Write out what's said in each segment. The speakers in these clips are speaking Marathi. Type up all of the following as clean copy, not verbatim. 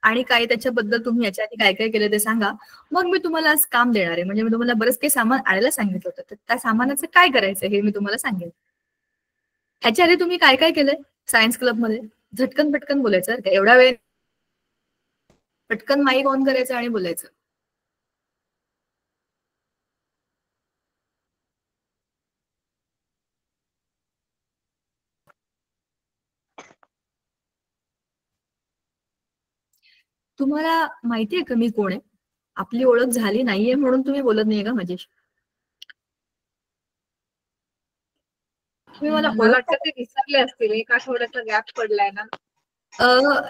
आणि काय त्याच्याबद्दल तुम्ही याच्या आधी काय काय केलं ते सांगा. मग मी तुम्हाला आज काम देणार आहे. म्हणजे मी तुम्हाला बरंच काही सामान आणायला सांगितलं होतं, तर त्या सामानाचं काय करायचं हे मी तुम्हाला सांगेन. ह्याच्या आधी तुम्ही काय काय केलंय सायन्स क्लबमध्ये? झटकन पटकन बोलायचं, एवढा वेळ पटकन माईक ऑन करायचं आणि बोलायचं. तुम्हाला माहितीये का मी कोण आहे? आपली ओळख झाली नाहीये म्हणून तुम्ही बोलत नाहीये का माझ्याशी? तुम्ही मला वाटतं ते विसरले असतील, एक आठवड्याचा गॅप पडलाय ना.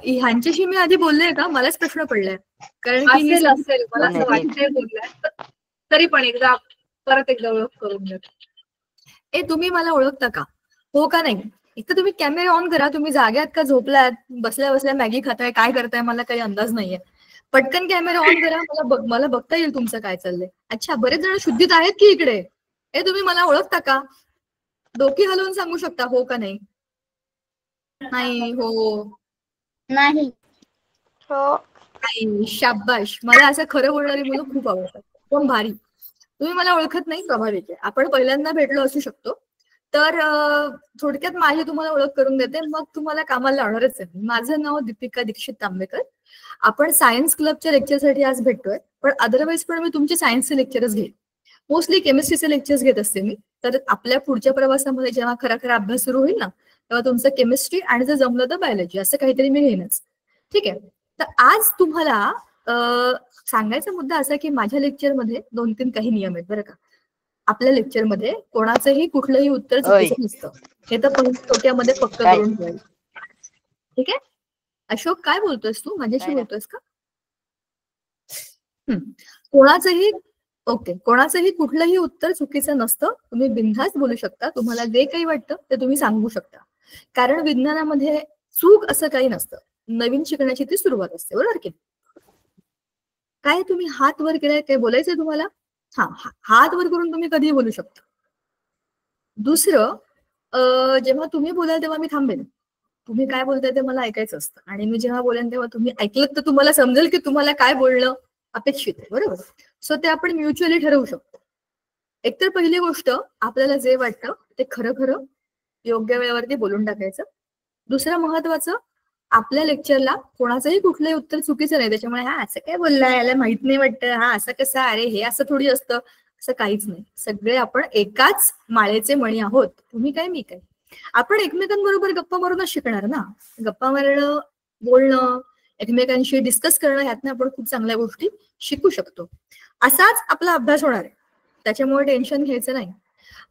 ह्यांच्याशी मी आधी बोलले का? मलाच प्रश्न पडलाय, कारण की असेल मला असं वाटतंय बोललाय. तरी पण एकदा परत एकदा ओळख करून घ्या. तुम्ही मला ओळखता का? हो का नाही? एक तर तुम्ही कॅमेरा ऑन करा. तुम्ही जाग्यात का झोपलात? बसल्या बसल्या मॅगी खाताय, काय करताय मला काही अंदाज नाहीये. पटकन कॅमेरा ऑन करा, मला बघता येईल तुमचं काय चाललंय. अच्छा, बरेच जण शुद्धीत आहेत की इकडे? तुम्ही मला ओळखता का? डोकी हलवून सांगू शकता हो का नाही? नाही, हो नाही, हो. नाही. शाबाश. मला असं खरं बोलणारी मुलं खूप आवडतात. पण भारी. तुम्ही मला ओळखत नाही, स्वाभाविक आहे. आपण पहिल्यांदा भेटलो असू शकतो. तर थोडक्यात माझी तुम्हाला ओळख करून देते, मग तुम्हाला कामाला लावणारच आहे. माझं नाव दीपिका दीक्षित तांबेकर. आपण सायन्स क्लबच्या लेक्चरसाठी आज भेटतोय, पण अदरवाईज पण मी तुमचे सायन्सचे लेक्चरच घेईन. मोस्टली केमिस्ट्रीचे लेक्चर्स घेत असते मी. तर आपल्या पुढच्या प्रवासामध्ये जेव्हा खरा खरा अभ्यास सुरू होईल ना, तेव्हा तुमचं केमिस्ट्री आणि जर जमलं तर बायोलॉजी असं काहीतरी मी घेईनच. ठीक आहे. तर आज तुम्हाला सांगायचा मुद्दा असा की माझ्या लेक्चरमध्ये 2-3 काही नियम आहेत बरं का. आपल्या लेक्चरमध्ये कोणाचंही कुठलंही उत्तर चुकीचं नसतं. हे तर डोक्यामध्ये पक्क करून ठेवायचं. ठीक आहे. अशोक, काय बोलतोयस तू? माझ्याशी बोलतोयस का? कोणाचंही कुठलंही उत्तर चुकीचं नसतं. तुम्ही बिनधास्त बोलू शकता. तुम्हाला जे काही वाटतं ते तुम्ही सांगू शकता. कारण विज्ञानामध्ये चूक असं काही नसतं. नवीन शिकण्याची ती सुरुवात असते, बरोबर की? काय तुम्ही हात वर केलाय, काय बोलायचंय तुम्हाला? हात वर करून तुम्ही कधीही बोलू शकता. दुसरं, जेव्हा तुम्ही बोलाल तेव्हा मी थांबेन. तुम्ही काय बोलताय ते मला ऐकायचं असतं, आणि मी जेव्हा बोलेन तेव्हा तुम्ही ऐकलं तर तुम्हाला समजेल की तुम्हाला काय बोलणं अपेक्षित आहे, बरोबर? सो ते आपण म्युच्युअली ठरवू शकतो. एकतर पहिली गोष्ट, आपल्याला जे वाटतं ते खरं खरं योग्य वेळेवरती बोलून टाकायचं. दुसरं महत्वाचं, आपल्या लेक्चरला कोणाचंही कुठलंही उत्तर चुकीचं नाही. त्याच्यामुळे हा असं काय बोललाय, याला माहित नाही वाटतं, हा असं कसं, अरे हे असं थोडी असतं, असं काहीच नाही. सगळे आपण एकाच माळेचे मणी आहोत. तुम्ही काय, मी काय. आपण एकमेकांबरोबर गप्पा मारूनच शिकणार ना. गप्पा मारणं, बोलणं, एकमेकांशी डिस्कस करणं, ह्यातनं आपण खूप चांगल्या गोष्टी शिकू शकतो. असाच आपला अभ्यास होणार आहे, त्याच्यामुळे टेन्शन घ्यायचं नाही.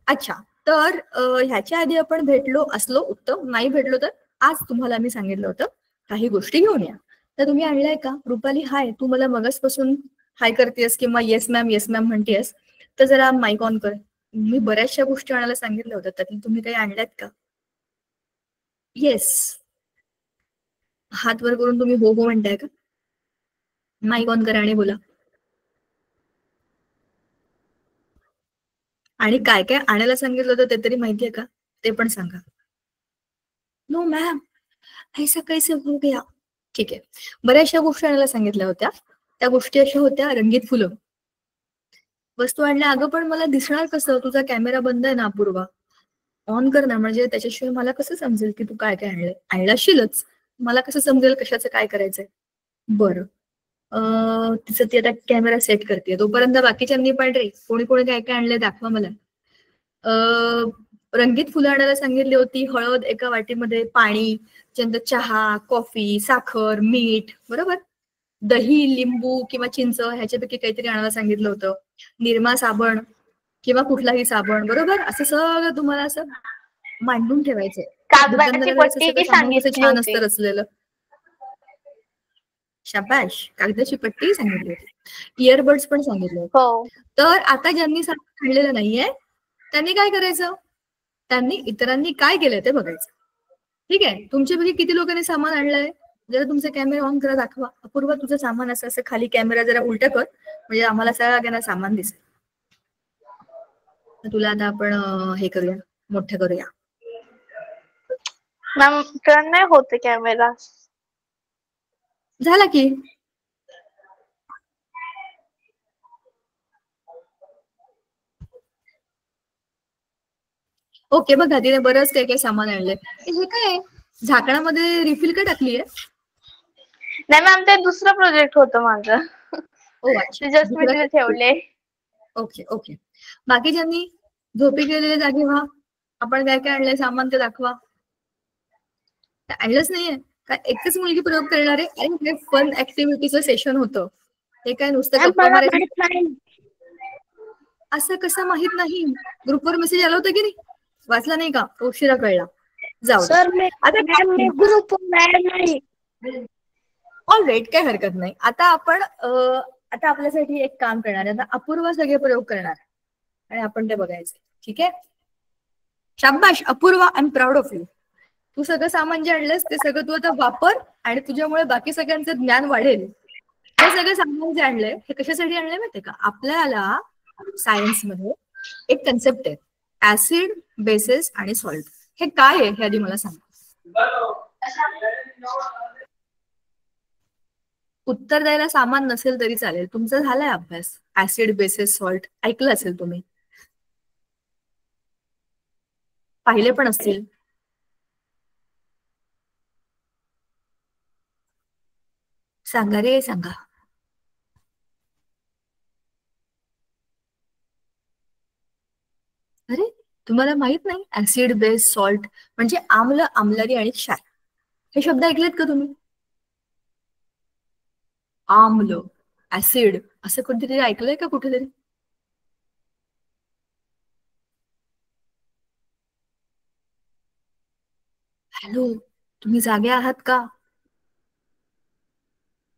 अच्छा, तर ह्याच्या आधी आपण भेटलो असलो उत्तम, नाही भेटलो तर आज तुम्हाला मी सांगितलं होतं काही गोष्टी घेऊन या. तर तुम्ही आणलाय का? रुपाली, हाय. तू मला मगासपासून हाय करतेस किंवा येस मॅम म्हणतेस, तर जरा माईक ऑन कर. मी बऱ्याचशा गोष्टी आणायला सांगितल्या होत्या, त्यातून तुम्ही काही आणल्यात का? येस, हात वर करून तुम्ही हो हो म्हणताय का? माईक ऑन करा आणि बोला. आणि काय काय आणायला सांगितलं होतं ते तरी माहितीये का? ते पण सांगा. नो मॅम, ऐसा कैसे हो गया? ठीक आहे. बऱ्याचशा गोष्टी आणायला सांगितल्या होत्या. त्या गोष्टी अशा होत्या, रंगीत फुलं. वस्तू आणल्या. अगं पण मला दिसणार कसं? तुझा कॅमेरा बंद आहे ना अपूर्वा, ऑन कर ना, म्हणजे त्याच्याशिवाय मला कसं समजेल की तू काय काय आणलंय. आणलं असशीलच, मला कसं समजेल कशाचं काय करायचंय. बरं, तिचं ती आता कॅमेरा सेट करते. तोपर्यंत बाकीच्यांनी पण रे कोणी कोणी काय काय आणलंय दाखवा मला. रंगीत फुलं आणायला सांगितली होती. हळद एका वाटीमध्ये, पाणी, चहा, कॉफी, साखर, मीठ, बरोबर. दही, लिंबू किंवा चिंच ह्याच्यापैकी काहीतरी आणायला सांगितलं होतं. निरमा साबण किंवा कुठलाही साबण, बरोबर. असं सगळं तुम्हाला असं मांडून ठेवायचंय. कागदाची पट्टी सामान कसं सांगितली छान होती. असतं रचलेलं. शाबाश, कागदाची पट्टी सांगितली होती. इयरबड्स पण सांगितले होते. हो. तर आता ज्यांनी सामान आणलेलं नाहीये त्यांनी काय करायचं? त्यांनी इतरांनी काय केलंय ते बघायचं. ठीक आहे. तुमच्यापैकी किती लोकांनी सामान आणलंय? जरा तुमचे कॅमेरा ऑन करा, दाखवा. अपूर्वा, तुझं सामान असं असं खाली कॅमेरा जरा उलटा कर, म्हणजे आम्हाला सगळ्यांना सामान दिसेल. तुला आता आपण हे करूया, मोठं करूया. मॅम टर्न नाही होते कॅमेरा. झाला की. ओके, बघा तिने बरंच काही काही सामान आणलंय. हे काय झाकणामध्ये रिफिल का टाकली आहे? नाही मॅम, ते दुसरं प्रोजेक्ट होतं माझं. ओ अच्छा, ते जस्ट मी तिथे ठेवले. Okay okay. बाकी ज्यांनी झोपी गेलेले जागे व्हा. आपण काय काय आणलंय सामान ते दाखवा. आणलंच नाहीये का? एकच मुलगी प्रयोग करणार आहे? अरे फन ऍक्टिव्हिटीचं सेशन होतं. हे काय नुसतं गप्पा मारायचं? असं कसं माहित नाही? ग्रुपवर मेसेज आला होता की नाही? वाचला नाही का? उशिरा कळला. जाऊ सर ग्रुप नाही. ऑलराईट, काय हरकत नाही. आता आपण आता आपल्यासाठी एक काम करणार आहे. आता अपूर्वा सगळे प्रयोग करणार आणि आपण ते बघायचे. ठीक आहे? शाबाश Apurva, I am proud of you. तू सगळं सामान जे आणलंस ते सगळं तू आता वापर आणि तुझ्यामुळे बाकी सगळ्यांचं ज्ञान वाढेल. हे सगळं सामान जे आणलंय हे कशासाठी आणलंय माहितीये का? आपल्याला सायन्स मध्ये एक कन्सेप्ट आहे, ऍसिड, बेसेस आणि सॉल्ट. हे काय आहे हे आधी मला सांगा. उत्तर द्यायला सामान नसेल तरी चालेल. तुमचा झालाय अभ्यास. ऍसिड, बेसेस, सॉल्ट ऐकलं असेल तुम्ही, पाहिले पण असतील. सांगा रे सांगा. अरे तुम्हाला माहित नाही ऍसिड, बेस, सॉल्ट म्हणजे आम्ल, आम्लारी आणि क्षार. हे शब्द ऐकलेत का तुम्ही? आम्ल, ऍसिड असं कोणतरी ऐकलंय का कुठेतरी? हॅलो, तुम्ही जागे आहात का?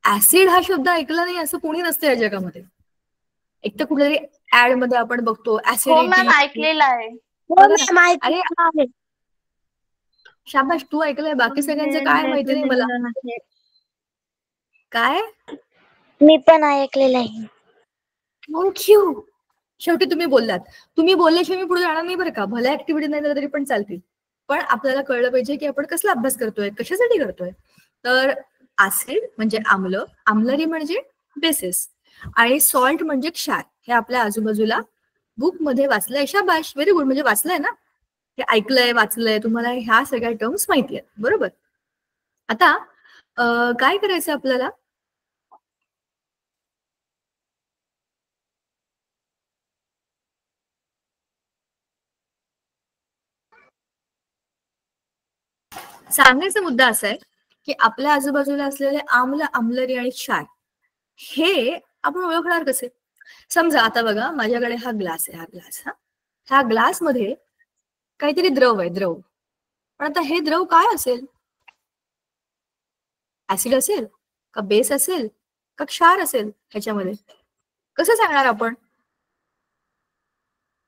ऍसिड हा शब्द ऐकला नाही असं कोणी नसतं या जगामध्ये. एक तर कुठेतरी ऍड मध्ये आपण बघतो हो ऍसिडिटी. मॅम, ऐकलेलं आहे. अरे शाबाश, तू ऐकलंय. बाकी सगळ्यांचं काय माहिती नाही मला. काय? मी पण ऐकलेलं आहे. थँक्यू. शेवटी तुम्ही बोललात. तुम्ही बोलल्याशिवाय मी पुढे जाणार नाही बरं का. भल्या ऍक्टिव्हिटी नाही झाल्या तरी पण चालतील, पण आपल्याला कळलं पाहिजे की आपण कसला अभ्यास करतोय, कशासाठी करतोय. तर ऍसिड म्हणजे आम्ल, आम्लरी म्हणजे बेसिस आणि सॉल्ट म्हणजे क्षार. हे आपल्या आजूबाजूला बुक मध्ये वाचलंय. शाबाश, व्हेरी गुड. म्हणजे वाचलंय ना, हे ऐकलंय, वाचलंय, तुम्हाला ह्या सगळ्या टर्म्स माहिती आहेत. बरोबर. आता काय करायचं आपल्याला? सांगायचा मुद्दा असा आहे की आपल्या आजूबाजूला असलेले आम्ल, आम्लरी आणि क्षार हे आपण ओळखणार कसे? समजा आता बघा, माझ्याकडे हा ग्लास आहे. ह्या ग्लासमध्ये काहीतरी द्रव आहे, द्रव. पण आता हे द्रव काय असेल? ऍसिड असेल का, बेस असेल का, क्षार असेल? ह्याच्यामध्ये कसं सांगणार आपण?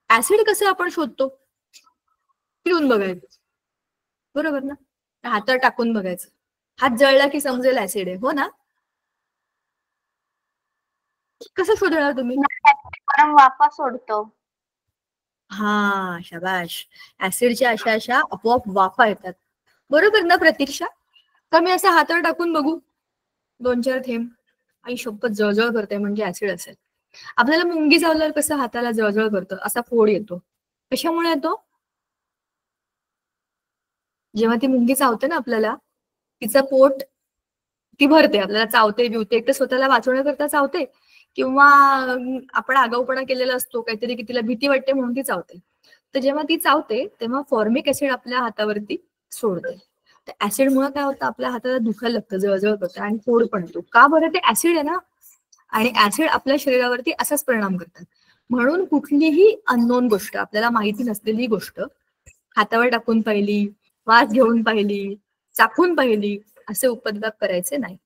ऍसिड कसं आपण शोधतो? पिऊन बघायचं, बरोबर ना? हातात टाकून बघायचं. हात जळला की समजेल ऍसिड आहे, हो ना? कसं शोधणार तुम्ही? वाफा सोडतो. हा, शाबाश. ऍसिडच्या अशा अशा आपोआप वाफा येतात, बरोबर ना प्रतीक्षा? तर मी असं हातावर टाकून बघू 2-4 थेंब, आई शपथ जळजळ करते, म्हणजे ऍसिड असेल. आपल्याला मुंगी चावल्यावर कसं हाताला जळजळ करतं, असा फोड येतो. कशामुळे येतो? जेव्हा ती मुंगी चावते ना आपल्याला, तिचं पोट ती भरते, आपल्याला चावते बिवते. एक तर स्वतःला वाचवण्याकरता चावते, किंवा आपण आगाऊपणा केलेला असतो काहीतरी की तिला भीती वाटते म्हणून ती चावते. तर जेव्हा ती चावते तेव्हा फॉर्मिक ऍसिड आपल्या हातावरती सोडते. तर ऍसिडमुळे काय होतं, आपल्या हाताला दुखायला लागतं, जळजळ करतं आणि फोड पण येतो. का बरं? ते ऍसिड आहे ना, आणि ऍसिड आपल्या शरीरावरती असाच परिणाम करतात. म्हणून कुठलीही अननोन गोष्ट, आपल्याला माहिती नसलेली गोष्ट हातावर टाकून पाहिली, वास घेऊन पाहिली, चाखून पाहिली, असे उपद्व्याप करायचे नाही.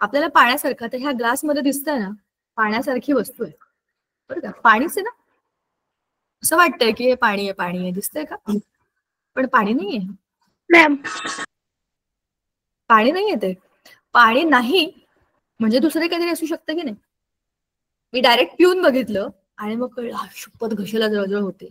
आपल्याला पाण्यासारखं, तर ह्या ग्लासमध्ये दिसतंय ना, पाण्यासारखी वस्तू आहे, बरं का? पाणीच आहे ना. असं वाटतंय की हे पाणी आहे, पाणी आहे, दिसतंय का? पण पाणी नाहीये. मॅम, पाणी नाहीये ते. पाणी नाही म्हणजे दुसरे काहीतरी असू शकतं की नाही? मी डायरेक्ट पिऊन बघितलं आणि मग कळलं, शपथ घशाला जळजळ होते.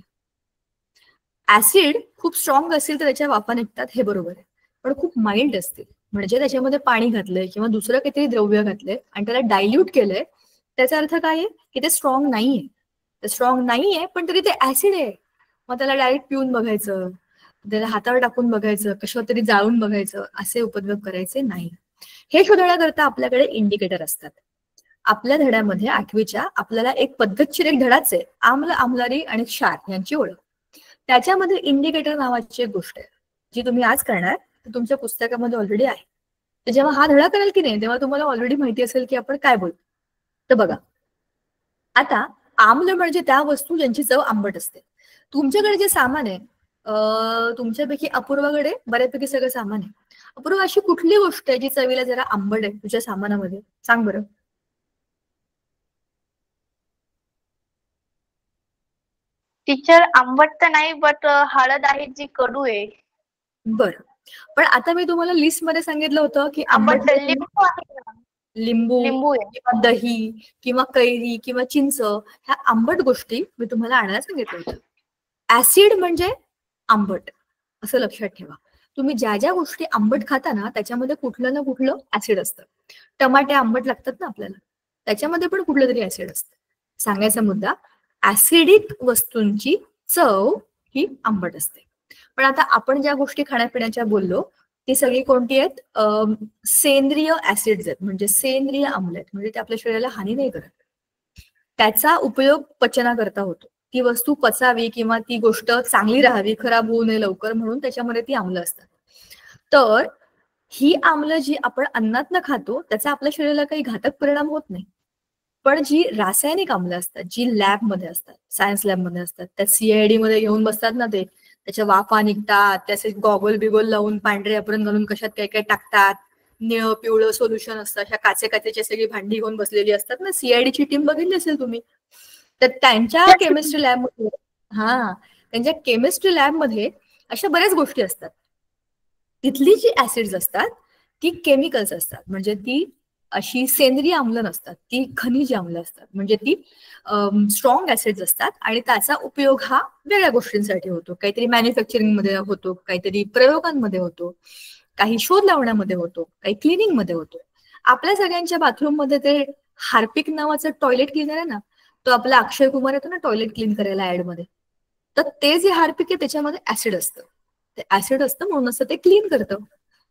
ऍसिड खूप स्ट्रॉंग असेल तर त्याच्या वाफा निघतात, हे बरोबर आहे, पण खूप माइल्ड असतील. म्हणजे त्याच्यामध्ये पाणी घातलंय किंवा दुसरं काहीतरी द्रव्य घातलंय आणि त्याला डायल्यूट केलंय, त्याचा अर्थ काय आहे की ते स्ट्रॉंग नाहीये. ते स्ट्रॉंग नाहीये पण तरी ते ऍसिड आहे. मग त्याला डायरेक्ट पिऊन बघायचं, त्याला हातावर टाकून बघायचं, कशावर तरी जाळून बघायचं, असे उपद्रव करायचे नाही. हे शोधण्याकरता आपल्याकडे इंडिकेटर असतात. आपल्या धड्यामध्ये 8वीच्या आपल्याला एक पद्धतशीर एक धडाच आहे, आम्ल, आम्लारी आणि क्षार यांची ओळख. त्याच्यामध्ये इंडिकेटर नावाची एक गोष्ट आहे जी तुम्ही आज करणार, तुमच्या पुस्तकामध्ये ऑलरेडी आहे. तर जेव्हा हा धडा कराल की नाही तेव्हा तुम्हाला ऑलरेडी माहिती असेल की आपण काय बोलतो. तर बघा, आता आम्ल म्हणजे त्या वस्तू ज्यांची चव आंबट असते. तुमच्याकडे जे सामान आहे, तुमच्यापैकी अपूर्वाकडे बऱ्यापैकी सगळं सामान आहे. अपूर्वा, अशी कुठली गोष्ट आहे जी चवीला जरा आंबट आहे तुझ्या सामानामध्ये? सांग बरं. टीचर आंबट तर नाही, बट हळद आहे जी कडू आहे. बरं, पण आता मी तुम्हाला लिस्ट मध्ये सांगितलं होतं की आंबट आंबट लिंबू आहे ना. लिंबू लिंबू आहे. किंवा दही किंवा कैरी किंवा चिंच, ह्या आंबट गोष्टी मी तुम्हाला आणायला सांगितलं होतं. ऍसिड म्हणजे आंबट, असं लक्षात ठेवा. तुम्ही ज्या ज्या गोष्टी आंबट खाता ना त्याच्यामध्ये कुठलं ना कुठलं ऍसिड असतं. टमाटे आंबट लागतात ना आपल्याला, त्याच्यामध्ये पण कुठलं तरी ऍसिड असतं. सांगायचा मुद्दा, ऍसिडिक वस्तूंची चव ही आंबट असते. पण आता आपण ज्या गोष्टी खाण्यापिण्याच्या बोललो ती सगळी कोणती आहेत? सेंद्रिय ऍसिड्स आहेत, म्हणजे सेंद्रिय आम्ल आहेत, म्हणजे ते आपल्या शरीराला हानी नाही करत. त्याचा उपयोग पचनाकरता होतो. ती वस्तू पचावी किंवा ती गोष्ट चांगली राहावी, खराब होऊ नये लवकर, म्हणून त्याच्यामध्ये ती आम्ल असतात. तर ही आम्ल जी आपण अन्नातनं खातो त्याचा आपल्या शरीराला काही घातक परिणाम होत नाही. पण जी रासायनिक आम्ल असतात, जी लॅबमध्ये असतात, सायन्स लॅबमध्ये असतात, त्या CID मध्ये घेऊन बसतात ना, ते त्याच्या वाफा निघतात, त्याचे गॉगल बिगोल लावून पांढरे आपण घालून कशात काय काय टाकतात, निळं पिवळं सोल्युशन असतं, अशा काचेची सगळी भांडी घेऊन बसलेली असतात ना. CID ची टीम बघितली असेल तुम्ही. तर त्यांच्या केमिस्ट्री लॅबमध्ये, त्यांच्या केमिस्ट्री लॅबमध्ये अशा बऱ्याच गोष्टी असतात. तिथली जी ऍसिड्स असतात ती केमिकल्स असतात, म्हणजे ती अशी सेंद्रिय आम्ल नसतात, ती खनिज आम्ल असतात, म्हणजे ती स्ट्रॉंग ऍसिड्स असतात. आणि त्याचा उपयोग हा वेगळ्या गोष्टींसाठी होतो. काहीतरी मॅन्युफॅक्चरिंग मध्ये होतो, काहीतरी प्रयोगांमध्ये होतो, काही शोध लावण्यामध्ये होतो, काही क्लिनिंग मध्ये होतो. आपल्या सगळ्यांच्या बाथरूम मध्ये ते हार्पिक नावाचं टॉयलेट क्लिनर आहे ना, तो आपला अक्षय कुमार येतो ना टॉयलेट क्लीन करायला ऍड मध्ये, तर ते जे हार्पिक आहे त्याच्यामध्ये ऍसिड असतं. ते ऍसिड असतं म्हणून असं ते क्लीन करतं.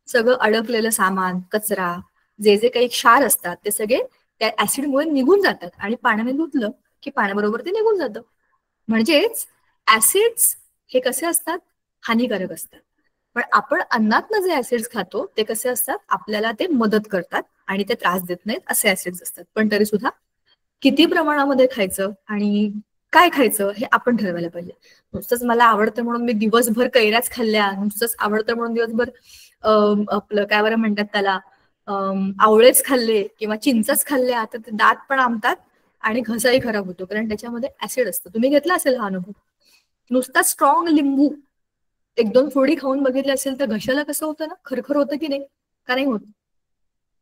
सगळं अडकलेलं सामान, कचरा, जे जे काही क्षार असतात ते सगळे त्या ऍसिडमुळे निघून जातात आणि पाण्याने धुतलं की पाण्याबरोबर ते निघून जातं. म्हणजेच ऍसिड्स हे कसे असतात? हानिकारक असतात. पण आपण अन्नातनं जे ऍसिड्स खातो ते कसे असतात? आपल्याला ते मदत करतात आणि ते त्रास देत नाहीत, असे ऍसिड्स असतात. पण तरी सुद्धा किती प्रमाणामध्ये खायचं आणि काय खायचं हे आपण ठरवायला पाहिजे. नुसतंच मला आवडतं म्हणून मी दिवसभर कैऱ्याच खाल्ल्या, नुसतंच आवडतं म्हणून दिवसभर आपलं काय बरं म्हणतात त्याला, आवळेच खाल्ले किंवा चिंचच खाल्ल्या, तर ते दात पण आंबतात आणि घसाही खराब होतो, कारण त्याच्यामध्ये ऍसिड असतं. तुम्ही घेतला असेल हा अनुभव. नुसता स्ट्रॉंग लिंबू 1-2 फोडी खाऊन बघितले असेल तर घशाला कसं होतं ना, खरखर होतं की नाही? का नाही होत?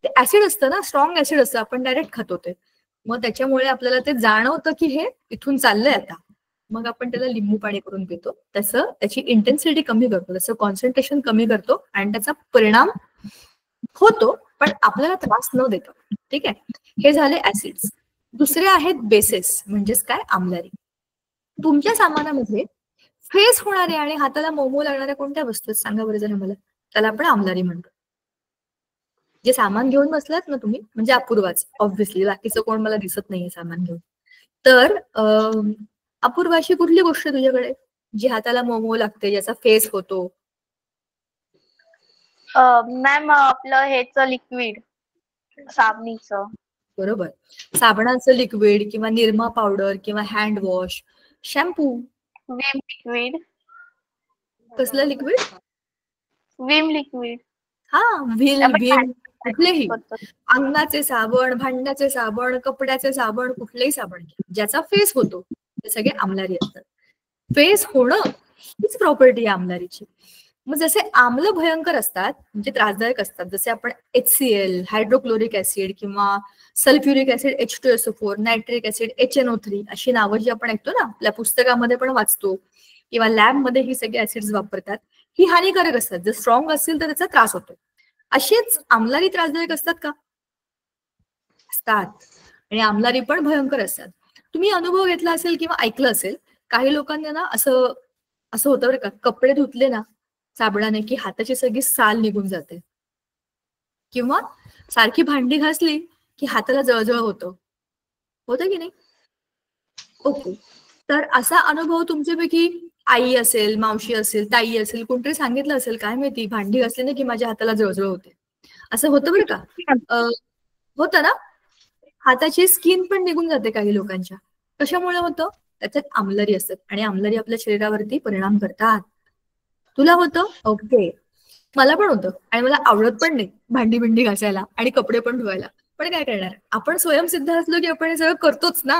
ते ऍसिड असतं ना, स्ट्रॉंग ऍसिड असतं, आपण डायरेक्ट खातो ते. मग त्याच्यामुळे आपल्याला ते जाणवतं की हे इथून चाललंय आता, मग आपण त्याला लिंबू पाणी करून पितो. तसं त्याची इंटेन्सिटी कमी करतो, त्याचं कॉन्सन्ट्रेशन कमी करतो आणि त्याचा परिणाम होतो, पण आपल्याला त्रास न देतो. ठीक आहे, हे झाले ऍसिड्स. दुसरे आहेत बेसेस, म्हणजेच काय? आम्लारी. तुमच्या सामानामध्ये फेस होणारे आणि हाताला मऊ लागणाऱ्या कोणत्या वस्तू आहेत सांगा बरं जरा मला. त्याला आपण आम्लारी म्हणतो. जे सामान घेऊन बसलात ना तुम्ही, म्हणजे अपूर्वाच ऑब्व्हियसली, बाकीचं कोण मला दिसत नाहीये सामान घेऊन. तर अपूर्वा, अशी कुठली गोष्ट तुझ्याकडे जी हाताला मऊ लागते, ज्याचा फेस होतो? मॅम आपलं हेच लिक्विड, साबणीचं. बरोबर, साबणाचं लिक्विड किंवा निरमा पावडर किंवा hand wash, shampoo. Vim liquid. कसलं लिक्विड? Vim liquid. हा, भीम, कुठलेही करतो. अंगणाचे साबण, भांड्याचे साबण, कपड्याचे साबण, कुठलेही साबण ज्याचा फेस होतो ते सगळे आम्लारी असतात. फेस होणं हीच प्रॉपर्टी आहे आम्लारीची. मग जसे आम्ल भयंकर असतात, म्हणजे त्रासदायक असतात, जसे आपण HCl, हायड्रोक्लोरिक ऍसिड किंवा sulphuric acid H2SO4, nitric acid HNO3, अशी नावं जी आपण ऐकतो ना, आपल्या पुस्तकामध्ये पण वाचतो किंवा लॅबमध्ये ही सगळी ऍसिड्स वापरतात, ही हानिकारक असतात. जर स्ट्रॉंग असतील तर त्याचा त्रास होतो. असेच आम्लारी त्रासदायक असतात का? असतात. आणि आम्लारी पण भयंकर असतात. तुम्ही अनुभव घेतला असेल किंवा ऐकलं असेल, काही लोकांना ना असं असं होतं बरं का, कपडे धुतले ना साबणाने की हाताची सगळी साल निघून जाते, किंवा सारखी भांडी घासली की हाताला जळजळ होतं की नाही? ओके. तर असा अनुभव तुमच्यापैकी आई असेल, मावशी असेल, ताई असेल, कोणतरी सांगितलं असेल, काय माहिती, भांडी घासली ना की माझ्या हाताला जळजळ होते, असं होतं बरं का? होतं ना? हाताची स्किन पण निघून जाते काही लोकांच्या. कशामुळे होतं? त्याच्यात आम्लारी असतात आणि आम्लारी आपल्या शरीरावरती परिणाम करतात. तुला होतं? ओके. मला पण होतं आणि मला आवडत पण नाही भांडी बिंडी घासायला आणि कपडे पण धुवायला. पण काय करणार, आपण स्वयंसिद्ध असलो की आपण हे सगळं करतोच ना,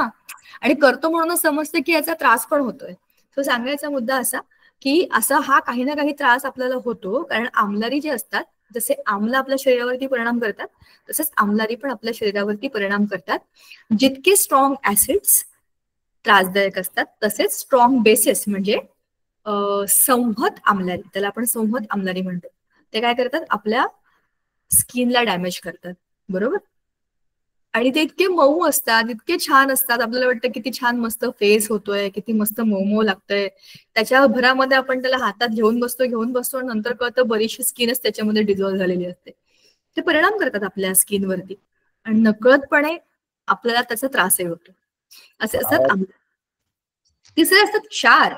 आणि करतो म्हणूनच समजते की याचा त्रास पण होतोय. तो सांगायचा मुद्दा असा की असा हा काही ना काही त्रास आपल्याला होतो, कारण आम्लारी जे असतात, जसे आम्ल आपल्या शरीरावरती परिणाम करतात तसेच आम्लारी पण आपल्या शरीरावरती परिणाम करतात. जितके स्ट्रॉंग ऍसिड्स त्रासदायक असतात, तसेच स्ट्रॉंग बेसेस म्हणजे संहत आम्लारी, त्याला आपण संहत आम्लारी म्हणतो, ते काय करतात, आपल्या स्किनला डॅमेज करतात. बरोबर? आणि ते इतके मऊ असतात, इतके छान असतात, आपल्याला वाटतं किती छान मस्त फेस होतोय, किती मस्त मऊ मऊ लागतंय. त्याच्या भरामध्ये आपण त्याला हातात घेऊन बसतो आणि नंतर कळतं बरीचशी स्किनच त्याच्यामध्ये डिझॉल्व्ह झालेली असते. ते परिणाम करतात आपल्या स्किनवरती आणि नकळतपणे आपल्याला त्याचा त्रासही होतो. असे असतात आम्ल. तिसरे असतात क्षार.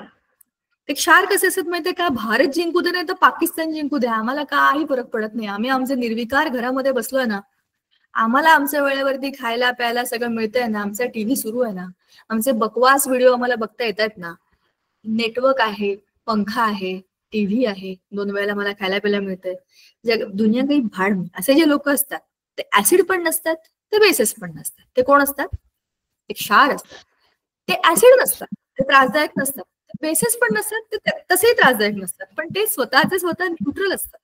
ते क्षार कसे असतात माहितीये का? भारत जिंकू दे नाही तर पाकिस्तान जिंकू द्या, आम्हाला काही फरक पडत नाही. आम्ही आमचे निर्विकार घरामध्ये बसलोय ना, आम्हाला आमच्या वेळेवरती खायला प्यायला सगळं मिळतंय ना, आमचा टीव्ही सुरू आहे ना, आमचे बकवास व्हिडिओ आम्हाला बघता येतात ना, नेटवर्क आहे, पंखा आहे, टीव्ही आहे, 2 वेळेला मला खायला प्यायला मिळतंय, दुनिया काही भाड नाही. असे जे लोक असतात ते ऍसिड पण नसतात, ते बेसेस पण नसतात. ते कोण असतात? ते क्षार असतात. ते ऍसिड नसतात, ते त्रासदायक नसतात. बेसेस पण नसतात, ते तसेही त्रासदायक नसतात, पण ते स्वतः न्यूट्रल असतात.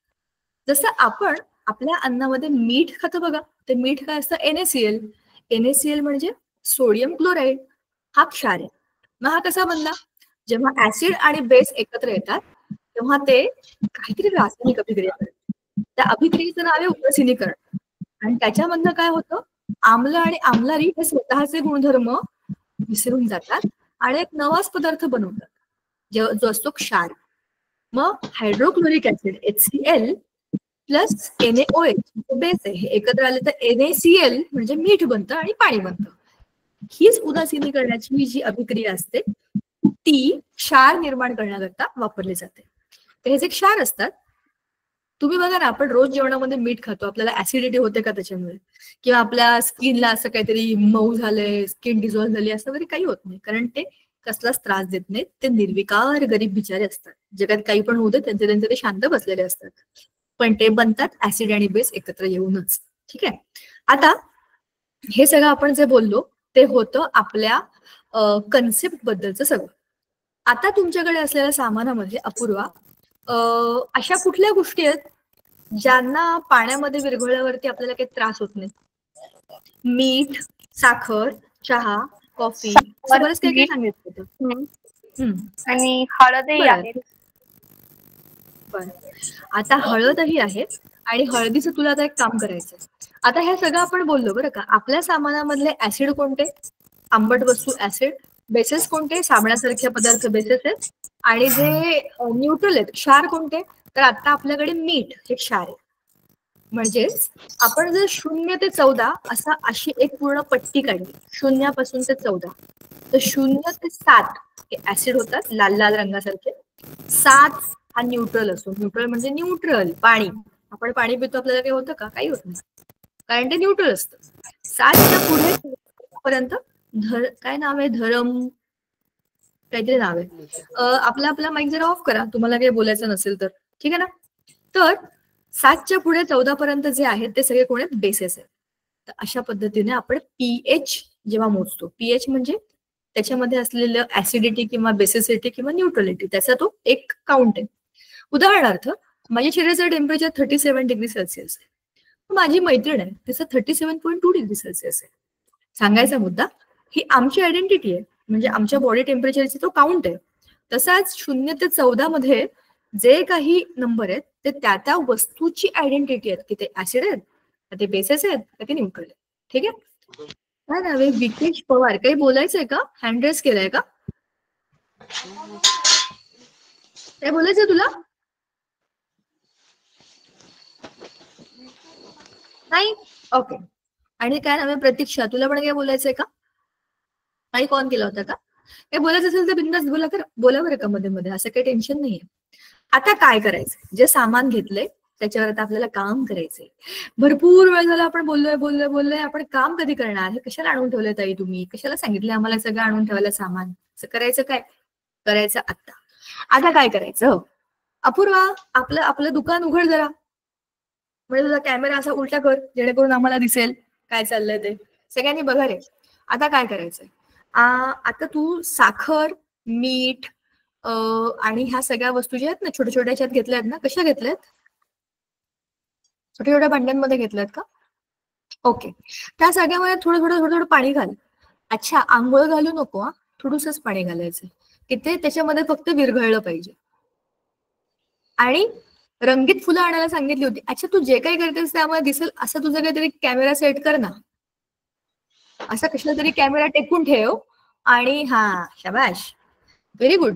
जसं आपण आपल्या अन्नामध्ये मीठ खातो बघा, ते मीठ काय असतं? NaCl. NaCl म्हणजे सोडियम क्लोराईड. हा क्षार आहे. मग हा कसा बनला? जेव्हा ऍसिड आणि बेस एकत्र येतात तेव्हा ते काहीतरी रासायनिक अभिक्रिया करतात. त्या अभिक्रियेचं नाव आहे उपसिनीकरण. आणि त्याच्यामधनं काय होतं? आम्ल आणि आम्लारी हे स्वतःचे गुणधर्म विसरून जातात आणि एक नवाच पदार्थ बनवतात, जो असतो क्षार. मग hydrochloric acid HCl plus NaOH base आहे, हे एकत्र आले तर NaCl म्हणजे मीठ बनतं आणि पाणी बनतं. हीच उदासीनीकरणाची जी अभिक्रिया असते ती क्षार निर्माण करण्याकरता वापरली जाते. तर हे जे क्षार असतात, तुम्ही बघा ना, आपण रोज जेवणामध्ये मीठ खातो, आपल्याला ऍसिडिटी होते का त्याच्यामुळे, किंवा आपल्या स्किनला असं काहीतरी मऊ झालंय, स्किन डिझॉल्व्ह झाली, असं वगैरे काही होत नाही, कारण ते कसलाच त्रास देत नाहीत. ते निर्विकार गरीब बिचारे असतात, जगात काही पण होतं त्यांचे ते शांत बसलेले असतात, पण ते बनतात ऍसिड आणि बेस एकत्र येऊनच. ठीक आहे. आता हे सगळं आपण जे बोललो ते होतं आपल्या कन्सेप्ट बद्दलचं सगळं. आता तुमच्याकडे असलेल्या सामानामध्ये अपूर्वा अशा कुठल्या गोष्टी आहेत ज्यांना पाण्यामध्ये विरघळल्यावरती आपल्याला काही त्रास होत नाही? मीठ, साखर, चहा, कॉफी, बरंच काही सांगितलं होतं. आणि हळदही आहे. बरं, आता हळदही आहे आणि हळदीचं तुला आता एक काम करायचं. आता हे सगळं आपण बोललो बरं का. आपल्या सामानामधले ऍसिड कोणते? आंबट वस्तू ऍसिड. बेसेस कोणते? साबणासारखे पदार्थ बेसेस आहेत. आणि जे न्यूट्रल आहेत, क्षार कोणते? तर आता आपल्याकडे मीठ हे क्षार आहे. म्हणजेच आपण जर 0 ते 14 अशी एक पूर्ण पट्टी काढली, 0 पासून ते 14, तर 0 ते 7 हे ऍसिड होतात, लाल लाल रंगासारखे. 7 हा न्यूट्रल असतो. न्यूट्रल म्हणजे न्यूट्रल पाणी. आपण पाणी पितो, आपल्याला काही होतं का? काही होत नाही, कारण ते न्यूट्रल असतं. 7च्या पुढे पर्यंत काय नाव आहे? धरम काहीतरी नाव आहे. आपला माईक जरा ऑफ करा, तुम्हाला काही बोलायचं नसेल तर. ठीक आहे ना? तर 7च्या पुढे 14 पर्यंत जे आहेत ते सगळे कोण आहेत? बेसेस आहेत. तर अशा पद्धतीने आपण pH जेव्हा मोजतो, pH म्हणजे त्याच्यामध्ये असलेलं ऍसिडिटी किंवा बेसिसिटी किंवा न्यूट्रलिटी, त्याचा तो एक काउंट आहे. उदाहरणार्थ, माझ्या शरीराचं टेम्परेचर 37 डिग्री सेल्सिअस आहे, माझी मैत्रीण आहे, तिचं 37.2 डिग्री सेल्सिअस आहे. सांगायचा मुद्दा, ही आमची आयडेंटिटी आहे, म्हणजे आमच्या बॉडी टेम्परेचरचा तो काउंट आहे. तसाच 0 ते 14 मध्ये जे काही नंबर आहेत ते त्या वस्तूची आयडेंटिटी आहेत की ते ऍसिड आहेत का ते बेसेस आहेत का ते न्यूट्रल आहेत. ठीक आहे. काय नाव आहे? विकेश पवार. काही बोलायचंय का? हँड रेस केलाय का? काय बोलायचंय तुला? नाही. ओके. आणि काय नाव आहे? प्रतीक्षा. तुला पण काय बोलायचंय का? काही ऑन केला होता का? काय बोलायचं असेल तर बिंदास बोला, तर बोला बरं का मध्ये मध्ये, असं काही टेन्शन नाहीये. आता काय करायचं? जे सामान घेतलंय त्याच्यावर आता आपल्याला काम करायचंय. भरपूर वेळ झाला आपण बोललोय. आपण काम कधी करणार? हे कशाला आणून ठेवलंय ताई तुम्ही? कशाला सांगितलं आम्हाला सगळं आणून ठेवायला सामान? असं करायचं काय? करायचं आता. आता काय करायचं? अपूर्वा, आपलं दुकान उघड जरा. म्हणजे तुझा कॅमेरा असा उलटा कर जेणेकरून आम्हाला दिसेल काय चाललंय ते. सगळ्यांनी बघा रे. आता काय करायचंय? आता तू साखर, मीठ आणि ह्या सगळ्या वस्तू ज्या आहेत ना, छोट्या छोट्या ह्याच्यात घेतल्यात ना, कशा घेतल्यात? छोट्या छोट्या भांड्यांमध्ये घेतल्यात का? ओके. त्या सगळ्यामध्ये थोडं पाणी घाल. अच्छा, आंघोळ घालू नको हा, थोडंसंच पाणी घालायचं की ते त्याच्यामध्ये फक्त विरघळलं पाहिजे. आणि रंगीत फुलं आणायला सांगितली होती. अच्छा, तू जे काही करतेस त्यामध्ये दिसेल असं तुझं काहीतरी कॅमेरा सेट कर ना. असा कशाला तरी कॅमेरा टेकून ठेव. आणि हा, शाबाश, व्हेरी गुड.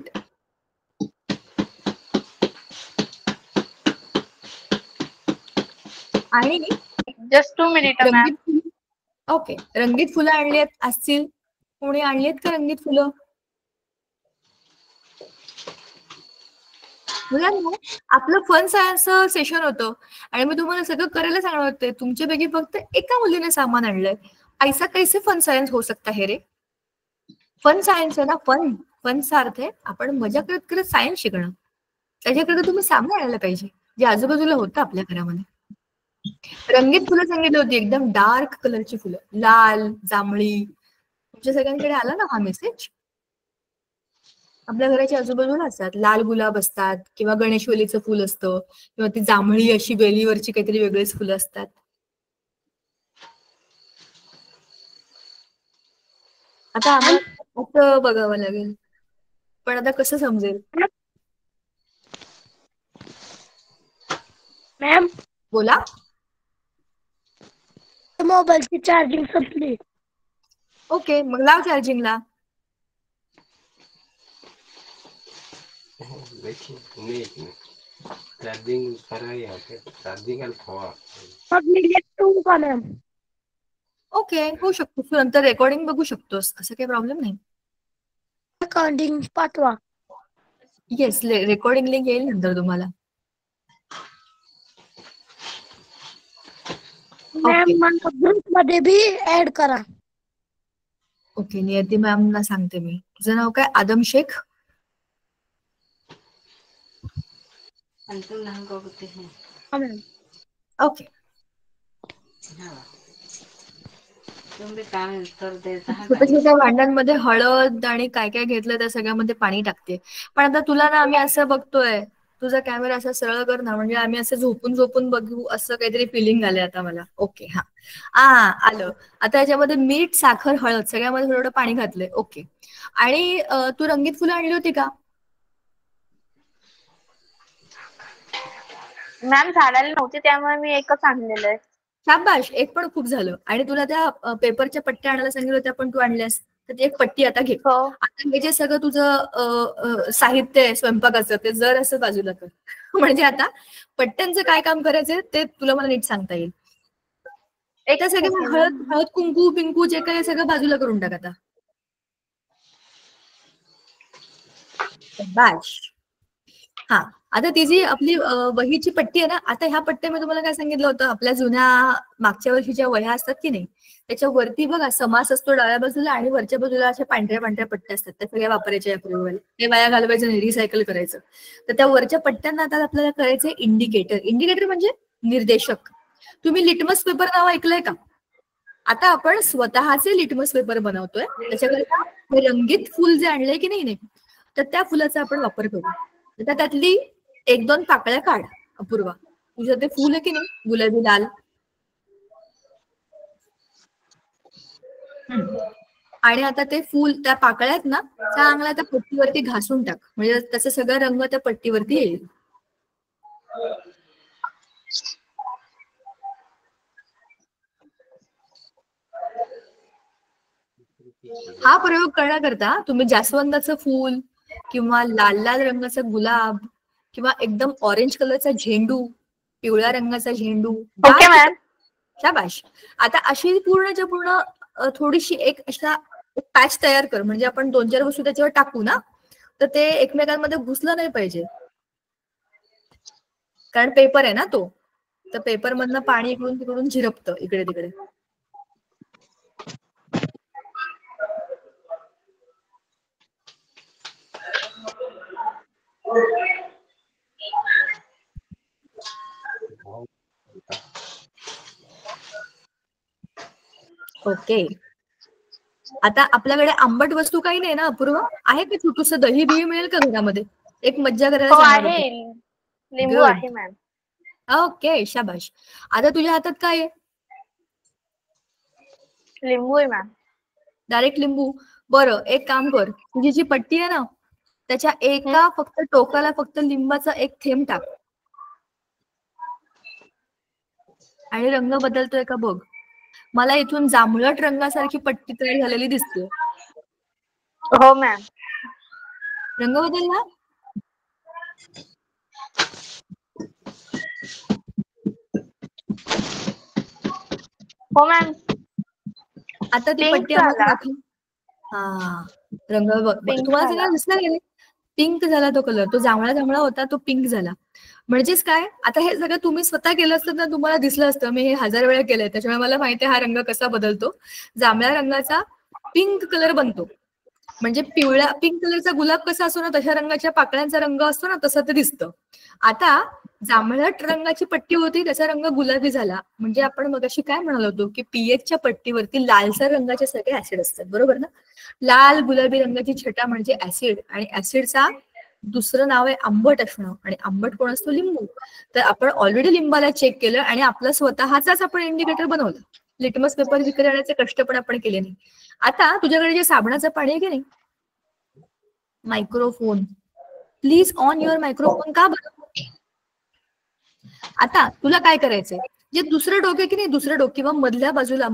आणि जस्ट 2 मिनिट मॅम. रंगीत फुलं. ओके, रंगीत फुलं आणली असतील? कोणी आणली आहेत का रंगीत फुलं? मुलांना आपलं फन सायन्स सेशन होतं आणि मी तुम्हाला सगळं करायला सांगणार होते. तुमच्यापैकी फक्त एका मुलीने सामान आणलंय. ऐसा कैसे फन सायन्स हो सकता है रे? फन सायन्स आहे ना, फनचा अर्थ आहे आपण मजा करत करत सायन्स शिकणं. त्याच्याकडे तुम्ही सामान आणायला पाहिजे जे आजूबाजूला होतं आपल्या घरामध्ये. रंगीत फुलं सांगितली होती, एकदम डार्क कलरची फुलं, लाल, जांभळी. तुमच्या सगळ्यांकडे आला ना हा मेसेज? आपल्या घराच्या आजूबाजूला असतात. लाल गुलाब असतात किंवा गणेशवेलीचं फुल असतं किंवा ती जांभळी अशी वेलीवरची काहीतरी वेगळीच फुलं असतात. आता आम्हाला असं बघावं लागेल, पण आता कसं समजेल? मॅम, बोला. मोबाईलची चार्जिंग संपली. ओके, मग लाव चार्जिंगला. चार्जिंग कराया चार्जिंग मग मी येतो का मॅम? ओके, होऊ शकतो. तू नंतर रेकॉर्डिंग बघू शकतोस, असं काही प्रॉब्लेम नाही. रेकॉर्डिंग पाठवा. येस, रेकॉर्डिंग लिंक येईल नंतर तुम्हाला. मॅम, मला ग्रुप मध्ये भी ऍड करा. ओके, नियती मॅमना सांगते मी. तुझं नाव काय? आदम शेख. ओके. छोट्या छोट्या भांड्यांमध्ये हळद आणि काय काय घेतलं त्या सगळ्यामध्ये पाणी टाकते. पण आता तुला ना आम्ही असं बघतोय, तुझा कॅमेरा असा सरळ कर ना, म्हणजे आम्ही असं झोपून बघू असं काहीतरी फिलिंग आलंय आता मला. ओके, हा आलं. आता याच्यामध्ये मीठ, साखर, हळद सगळ्यामध्ये थोडं पाणी घातलंय. ओके. आणि तू रंगीत फुलं आणली होती का? मॅम झाडाला नव्हती त्यामुळे मी एकच आणलेलं आहे. शाबाश, एक पण खूप झालं. आणि तुला त्या पेपरच्या पट्ट्या आणायला सांगितलं होत्या पण तू आणल्यास, तर ती एक पट्टी आता घे. हो. आता हे जे सगळं तुझं साहित्य आहे स्वयंपाकाचं ते जर असं बाजूला कर. म्हणजे आता पट्ट्यांचं काय काम करायचंय ते तुला मला नीट सांगता येईल. त्या सगळं हळद कुंकू पिंकू जे काही सगळं बाजूला करून टाक आता. शाबाश. हा, आता ती जी आपली वहीची पट्टी आहे ना, आता ह्या पट्ट्या मी तुम्हाला काय सांगितलं होतं, आपल्या जुन्या मागच्या वर्षीच्या वह्या असतात की नाही, त्याच्यावरती बघा समास असतो डाव्या बाजूला आणि वरच्या बाजूला अशा पांढऱ्या पट्ट्या असतात, त्या सगळ्या वापरायच्या या प्रयोगाला. ते वाया घालवायचं नाही, रिसायकल करायचं. तर त्या वरच्या पट्ट्यांना आता आपल्याला करायचंय इंडिकेटर म्हणजे निर्देशक. तुम्ही लिटमस पेपर नाव ऐकलंय का? आता आपण स्वतःचे लिटमस पेपर बनवतोय. त्याच्याकरता हे रंगीत फुल जे आणलंय की नाही, तर त्या फुलाचा आपण वापर करू. आता त्यातली 1-2 पाकळ्या काढ. अपूर्वा, तुझं ते फुल आहे की नाही गुलाबी लाल, आणि आता ते फुल त्या पाकळ्यात ना चांगला त्या पट्टीवरती घासून टाक, म्हणजे त्याचा सगळा रंग त्या पट्टीवरती येईल. हा प्रयोग करण्याकरता तुम्ही जास्वंदाचं फूल किंवा लाल लाल रंगाचा गुलाब किंवा एकदम ऑरेंज कलरचा झेंडू, पिवळ्या रंगाचा झेंडू, ओके डार्क मॅम. शाबाश. आता अशी पूर्णच्या पूर्ण थोडीशी एक अशा पॅच तयार कर, म्हणजे आपण 2-4 वस्तू त्याच्यावर टाकू ना, तर ते एकमेकांमध्ये घुसलं नाही पाहिजे, कारण पेपर आहे ना तो, तर पेपर मधनं पाणी इकडून तिकडून झिरपतं इकडे तिकडे. ओके. आता आपल्याकडे आंबट वस्तू काही नाही ना अपूर्व? आहे का छोटूस दही बिही मिळेल का घरामध्ये? एक मज्जा करायला हो सांगणार आहे, होते. लिंबू Good. आहे मॅम. ओके, शाबाश. आता तुझ्या हातात काय आहे? लिंबू आहे मॅम. डायरेक्ट लिंबू. बरं, एक काम कर, तुझी जी पट्टी आहे ना, त्याच्या एका फक्त टोकाला फक्त लिंबाचा एक थेंब टाक आणि रंग बदलतोय का बघ. मला इथून जांभळट रंगासारखी पट्टी तयार झालेली दिसते. हो मॅम. रंग बदलला? हो मॅम. आता ती Pink पट्टी आम्हाला झाला. दाखव. हा, रंग Pink तुम्हाला झाला. सगळ्यांना दिसला गेले? पिंक झाला तो कलर, तो जांभळा जांभळा होता तो पिंक झाला. म्हणजेच काय, आता हे सगळं तुम्ही स्वतः केलं असतं ना, तुम्हाला दिसलं असतं. मी हे 1000 वेळा केलंय, त्याच्यामुळे मला माहिती आहे हा रंग कसा बदलतो. जांभळ्या रंगाचा पिंक कलर बनतो, म्हणजे पिवळ्या पिंक कलरचा गुलाब कसा असतो ना, तशा रंगाच्या पाकळ्यांचा रंग असतो ना, तसं ते दिसतं. आता जांभळट रंगाची पट्टी होती, त्याचा रंग गुलाबी झाला. म्हणजे आपण मगाशी काय म्हणालो होतो की पीएचच्या पट्टीवरती लालसर रंगाचे सगळे ऍसिड असतात, बरोबर ना? लाल गुलाबी रंगाची छटा म्हणजे ऍसिड, आणि ऍसिडचा दुसरं नाव आहे आंबट असणं, आणि आंबट कोण असतो? लिंबू. तर आपण ऑलरेडी लिंबाला चेक केलं आणि आपला स्वतःचाच आपण इंडिकेटर बनवलं. लिटमस पेपर विकत आणण्याचे कष्ट पण आपण केले नाही. आता तुझ्याकडे जे साबणाचं पाणी आहे की नाही, microphone please on your microphone. का बरं? आता तुला काय करायचंय, जे दुसरं डोक आहे की नाही, दुसरं डोक किंवा मधल्या बाजूला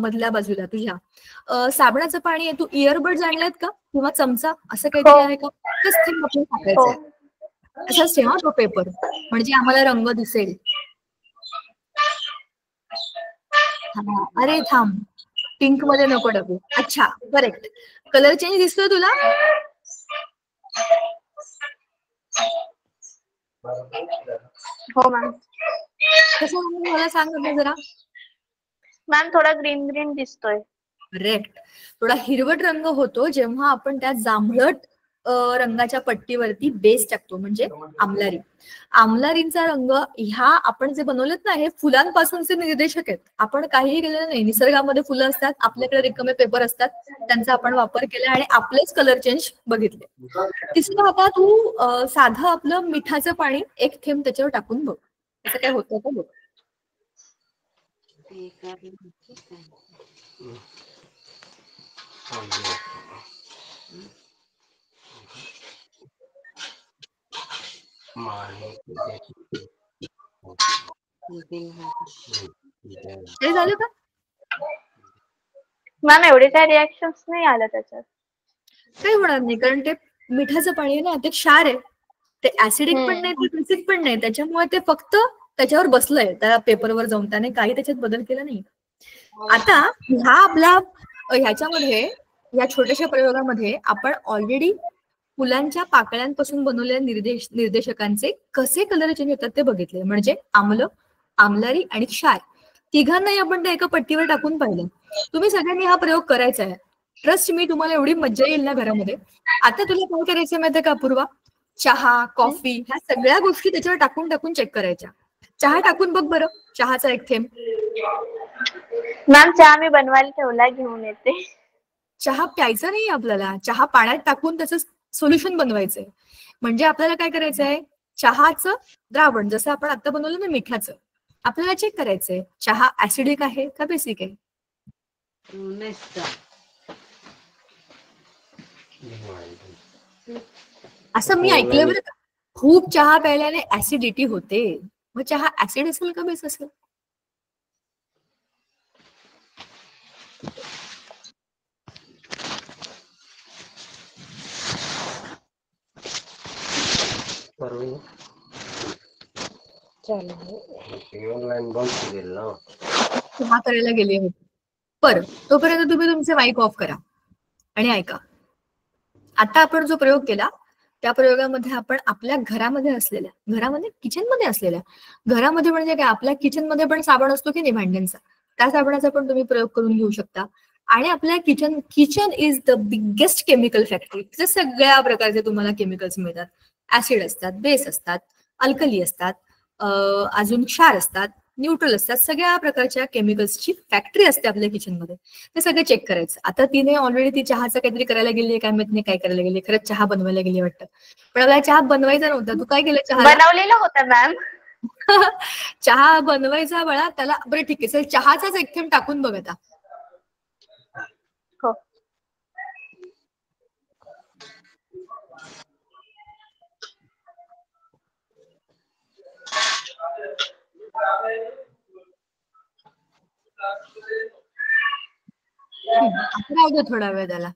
तुझ्या साबणाचं पाणी आहे. तू इयरबड्स आणलेत का किंवा चमचा असं काहीतरी आहे का? एकच थेंब आपण टाकायचंय. असंच ठेवा तो पेपर, म्हणजे आम्हाला रंग दिसेल. अरे थांब, पिंक मध्ये नको टाकू. अच्छा, करेक्ट. कलर चेंज दिसतोय तुला? हो मॅम. कसं मला सांग ना जरा. मॅम थोडा ग्रीन ग्रीन दिसतोय. करेक्ट. थोडा हिरवट रंग होतो जेव्हा आपण त्या जांभळट रंगाच्या पट्टीवरती बेस टाकतो, म्हणजे आमलारी. आमलारींचा रंग ह्या आपण जे बनवलेत ना, हे फुलांपासूनचे निर्देशक आहेत. आपण काहीही केलेलं नाही. निसर्गामध्ये फुलं असतात, आपल्याकडे रिकामे पेपर असतात, त्यांचा आपण वापर केला आणि आपलेच कलर चेंज बघितले. तिसरं, आता तू साधं आपलं मिठाचं पाणी एक थेंब त्याच्यावर टाकून बघ, असं काय होतं का बघ. ते झालं का? मॅम एवढे काही रिॲक्शन्स नाही आल्या त्याच्यात. काही होणार नाही, कारण ते मिठाचं पाणी आहे ना, ते क्षार आहे. ते ऍसिडिक पण नाही, ते बेसिक पण नाही. त्याच्यामुळे ते फक्त त्याच्यावर बसलंय त्या पेपरवर जाऊन, त्याने काही त्याच्यात बदल केला नाही. आता ह्याच्यामध्ये, या छोट्याशा प्रयोगामध्ये आपण ऑलरेडी फुलांच्या पाकळ्यांपासून बनवलेल्या निर्देशकांचे कसे कलर चेंज होतात ते बघितले. म्हणजे आम्ल, आमलारी आणि क्षार तिघांनाही आपण त्या एका पट्टीवर टाकून पाहिलं. तुम्ही सगळ्यांनी हा प्रयोग करायचा आहे. ट्रस्ट मी, तुम्हाला एवढी मज्जा येईल ना घरामध्ये. आता तुला काय करायचं माहितीये का अपूर्वा? चहा, कॉफी ह्या सगळ्या गोष्टी त्याच्यावर टाकून टाकून चेक करायच्या. चहा टाकून बघ बरं, चहाचा एक थेंब. मॅम चहा मी बनवायला ठेवला, घेऊन येते. चहा प्यायचा नाही आपल्याला, चहा पाण्यात टाकून त्याचं सोल्युशन बनवायचंय. म्हणजे आपल्याला काय करायचंय, चहाचं द्रावण जसं आपण आता बनवलं ना मिठाचं, आपल्याला चेक करायचंय चहा ऍसिडिक आहे का बेसिक आहे. असं मी ऐकलंय बरं का, खूप चहा प्यायल्याने ऍसिडिटी होते. मग चहा ऍसिड असेल का बेस असेल? ऑनलाईन बंद केलेलं ना. चहा करायला गेले होते. बरं, तोपर्यंत तुम्ही तुमचे माईक ऑफ करा आणि ऐका. आता आपण जो प्रयोग केला त्या प्रयोगामध्ये आपण आपल्या घरामध्ये असलेल्या, घरामध्ये किचनमध्ये असलेल्या, घरामध्ये म्हणजे काय, आपल्या किचनमध्ये पण साबण असतो की नाही भांड्यांचा, त्या साबणाचा पण तुम्ही प्रयोग करून घेऊ शकता. आणि आपल्या kitchen is the biggest chemical factory. तिथे सगळ्या प्रकारचे तुम्हाला केमिकल्स मिळतात. ऍसिड असतात, बेस असतात, अल्कली असतात, अजून क्षार असतात, न्यूट्रल असतात, सगळ्या प्रकारच्या केमिकल्सची फॅक्टरी असते आपल्या किचनमध्ये. ते सगळं चेक करायचं. आता तिने ऑलरेडी ती चहाचं काहीतरी करायला गेली, काय माहित नाही काय करायला गेली, खरंच चहा बनवायला गेली वाटतं. पण आपल्याला चहा बनवायचा नव्हता. तू काय केलं चहा? बनवलेला होता मॅम. चहा बनवायचा बळा त्याला. बरं ठीक आहे, चल चहाचाच एक थेंब टाकून बघ आता. हो. राहू दे थोडा वेळ त्याला.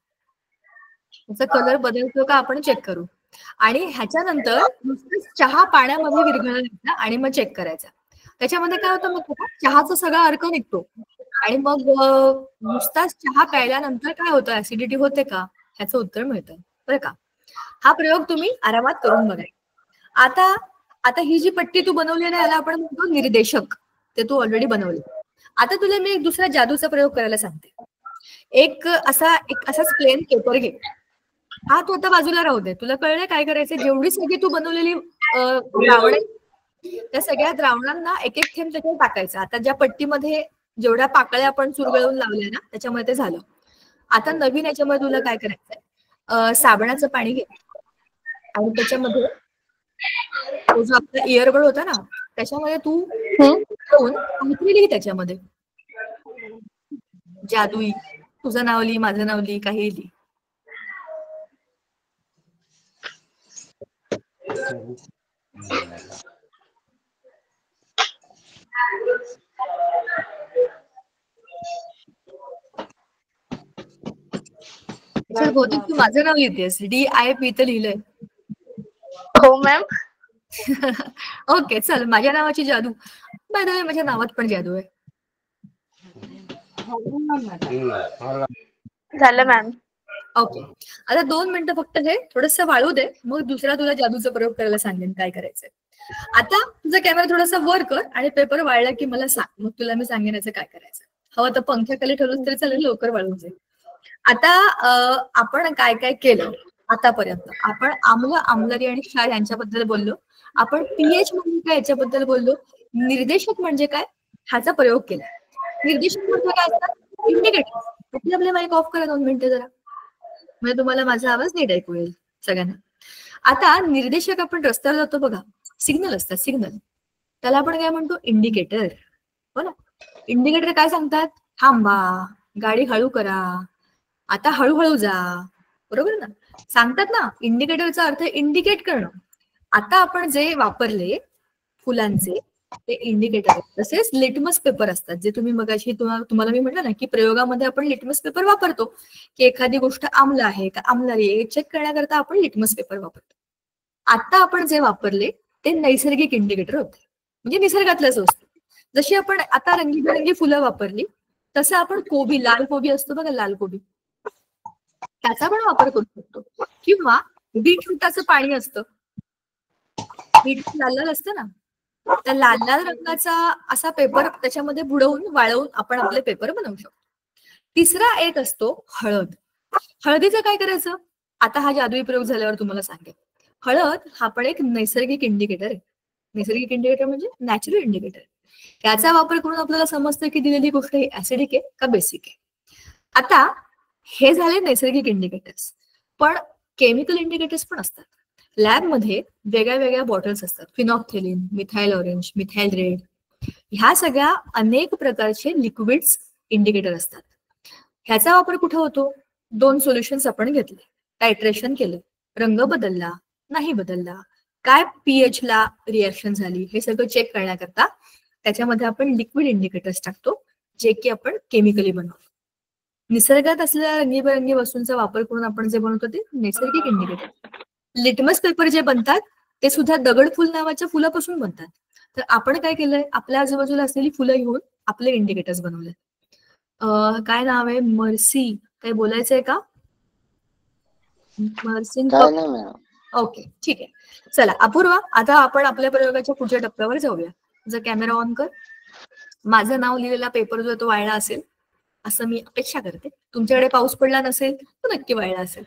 त्याचा कलर बदलतो का आपण चेक करू. आणि ह्याच्यानंतर नुसतंच चहा पाण्यामध्ये विरघळला द्यायचा आणि मग चेक करायचा. त्याच्यामध्ये काय होतं मग चहाचा सगळा अर्क निघतो. आणि मग नुसताच चहा प्यायल्यानंतर काय होतं, ऍसिडिटी होते का, ह्याचं उत्तर मिळतं. बरं का. हा प्रयोग तुम्ही आरामात करून बघा. आता ही जी पट्टी तू बनवली आहे याला आपण म्हणतो निर्देशक. ते तू ऑलरेडी बनवले. आता तुला मी एक दुसरा जादूचा प्रयोग करायला सांगते. एक असाच प्लेन पेपर घे. हा तू आता बाजूला राहू दे. तुला कळलं काय करायचं. जेवढी सगळी तू बनवलेली द्रावणे, त्या सगळ्या द्रावणांना एक एक थेंब त्याच्यावर टाकायचा. आता ज्या पट्टीमध्ये जेवढ्या पाकळ्या आपण चुरगळून लावल्या ना त्याच्यामध्ये ते झालं. आता नवीन याच्यामध्ये तुला काय करायचंय, साबणाचं पाणी घे आणि त्याच्यामध्ये तो जो आपला इयरबड होता ना त्याच्यामध्ये तू लिही त्याच्यामध्ये जादुई, तुझं नाव लिही, माझं नाव लिही, काही लिही. बहुतेक तू माझं नाव लिहितेस. DIP तर लिहिलंय. हो मॅम. ओके चल, माझ्या नावाची जादू. बाय द वे माझ्या नावात पण जादू आहे. झालं मॅम. ओके. आता 2 मिनिटं फक्त हे थोडस वाळू दे, मग दुसरा तुला जादूचा प्रयोग करायला सांगेन काय करायचंय. आता तुझा कॅमेरा थोडासा वर कर आणि पेपर वाळला की मला सांग, मग तुला मी सांगेन याचं काय करायचं. हवं तर पंख्याखाली ठेवलं तरी चालेल, लवकर वाळून जाईल. आता आपण काय काय केलं आतापर्यंत. आपण आम्ल, आम्लरी आणि क्षार यांच्याबद्दल बोललो. आपण pH म्हणजे काय याच्याबद्दल बोललो. निर्देशक म्हणजे काय ह्याचा प्रयोग केला. निर्देशक म्हणजे काय असतात, इंडिकेटर. आपले माईक ऑफ करा 2 मिनिटं जरा, म्हणजे तुम्हाला माझा आवाज नीट ऐकू येईल सगळ्यांना. आता निर्देशक आपण रस्त्यावर जातो बघा, सिग्नल असतात, सिग्नल. त्याला आपण काय म्हणतो, इंडिकेटर. हो ना. इंडिकेटर काय सांगतात, थांबा, गाडी हळू करा, आता हळूहळू जा, बरोबर ना. सांगतात ना. इंडिकेटरचा अर्थ इंडिकेट करणं. आता आपण जे वापरले फुलांचे ते इंडिकेटर. तसेच लिटमस पेपर असतात जे तुम्ही मगाशी तुम्हाला मी म्हटलं ना की प्रयोगामध्ये आपण लिटमस पेपर वापरतो की एखादी गोष्ट आम्ल आहे का आम्लारी आहे चेक करण्याकरता आपण लिटमस पेपर वापरतो. आता आपण जे वापरले ते नैसर्गिक इंडिकेटर होते, म्हणजे निसर्गातल्याच वस्तू. जशी आपण आता रंगीबेरंगी फुलं वापरली तसं आपण कोबी, लाल कोबी असतो बघा, लाल कोबी, त्याचा पण वापर करू शकतो. किंवा बीटरूटाचं पाणी असतं, बीटरूट लाल लाल असतं ना, त्या लाल लाल रंगाचा असा पेपर त्याच्यामध्ये बुडवून वाळवून आपण आपले पेपर बनवू शकतो. तिसरा एक असतो हळद. हळदीचं काय करायचं, आता हा जादुई प्रयोग झाल्यावर तुम्हाला सांगेन. हळद हा पण एक नैसर्गिक इंडिकेटर आहे. नैसर्गिक इंडिकेटर म्हणजे नॅचरल इंडिकेटर. त्याचा वापर करून आपल्याला समजतं की दिलेली गोष्ट ही ऍसिडिक आहे का बेसिक आहे. आता हे झाले नैसर्गिक इंडिकेटर्स, पण केमिकल इंडिकेटर्स पण असतात. लॅबमध्ये वेगळ्या वेगळ्या बॉटल्स असतात, फिनॉक्थेलिन, मिथाइल ऑरेंज, मिथाइल रेड, ह्या सगळ्या अनेक प्रकारचे लिक्विड्स इंडिकेटर असतात. ह्याचा वापर कुठे होतो, 2 सोल्युशन्स आपण घेतले, टायट्रेशन केलं, रंग बदलला नाही बदलला, काय pH ला रिएक्शन झाली, हे सगळं चेक करण्याकरता त्याच्यामध्ये आपण लिक्विड इंडिकेटर्स टाकतो, जे की आपण केमिकली बनवतो. निसर्गात असलेल्या रंगीबेरंगी वस्तूंचा वापर करून आपण जे बनवतो ते नैसर्गिक इंडिकेटर. लिटमस पेपर जे बनतात ते सुद्धा दगडफूल नावाच्या फुलापासून बनतात. तर आपण काय केलंय, आपल्या आजूबाजूला असलेली फुलं घेऊन आपले इंडिकेटर्स बनवले. काय नाव आहे, मर्सी, काही बोलायचंय का? मर्सी. काय नाही मॅडम. ओके, ठीक आहे. चला अपूर्वा, आता आपण आपल्या प्रयोगाच्या पुढच्या टप्प्यावर जाऊया. जर कॅमेरा ऑन कर. माझं नाव लिहिलेला पेपर जो तो वाळला असेल असं मी अपेक्षा करते. तुमच्याकडे पाऊस पडला नसेल तर नक्की वाळला असेल.